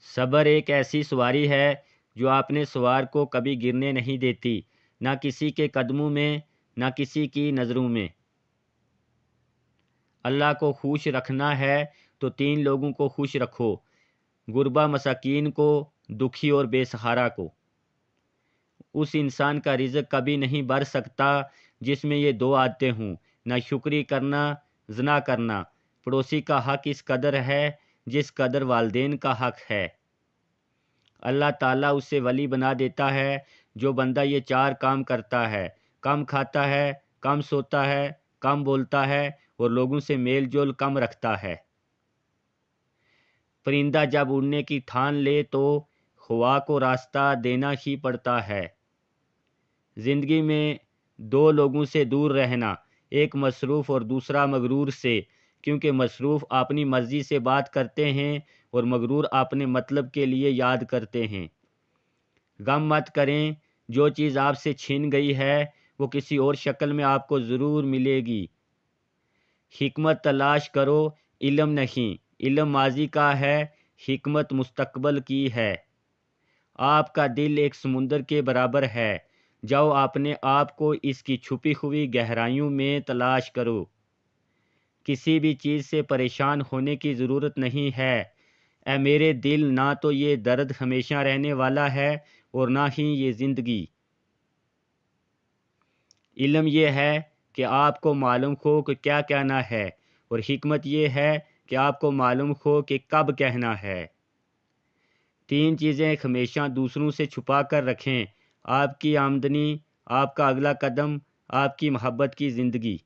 صبر ایک ایسی سواری ہے جو اپنے سوار کو کبھی گرنے نہیں دیتی، نہ کسی کے قدموں میں، نہ کسی کی نظروں میں۔ اللہ کو خوش رکھنا ہے تو 3 لوگوں کو خوش رکھو: غربا، مساکین کو، دکھی اور بے سہارا کو۔ اس انسان کا رزق کبھی نہیں بڑھ سکتا جس میں یہ 2 عادتیں ہوں: نہ شکری کرنا، زنا کرنا۔ پڑوسی کا حق اس قدر ہے جس قدر والدین کا حق ہے۔ اللہ تعالیٰ اسے ولی بنا دیتا ہے جو بندہ یہ 4 کام کرتا ہے: کم کھاتا ہے، کم سوتا ہے، کم بولتا ہے اور لوگوں سے میل جول کم رکھتا ہے۔ پرندہ جب اڑنے کی ٹھان لے تو ہوا کو راستہ دینا ہی پڑتا ہے۔ زندگی میں 2 لوگوں سے دور رہنا، ایک مصروف اور دوسرا مغرور سے، کیونکہ مصروف اپنی مرضی سے بات کرتے ہیں اور مغرور اپنے مطلب کے لیے یاد کرتے ہیں۔ غم مت کریں، جو چیز آپ سے چھین گئی ہے وہ کسی اور شکل میں آپ کو ضرور ملے گی۔ حکمت تلاش کرو، علم نہیں۔ علم ماضی کا ہے، حکمت مستقبل کی ہے۔ آپ کا دل ایک سمندر کے برابر ہے، جاؤ اپنے آپ کو اس کی چھپی ہوئی گہرائیوں میں تلاش کرو۔ کسی بھی چیز سے پریشان ہونے کی ضرورت نہیں ہے۔ اے میرے دل، نہ تو یہ درد ہمیشہ رہنے والا ہے اور نہ ہی یہ زندگی۔ علم یہ ہے کہ آپ کو معلوم ہو کہ کیا کہنا ہے، اور حکمت یہ ہے کہ آپ کو معلوم ہو کہ کب کہنا ہے۔ 3 چیزیں ہمیشہ دوسروں سے چھپا کر رکھیں: آپ کی آمدنی، آپ کا اگلا قدم، آپ کی محبت کی زندگی۔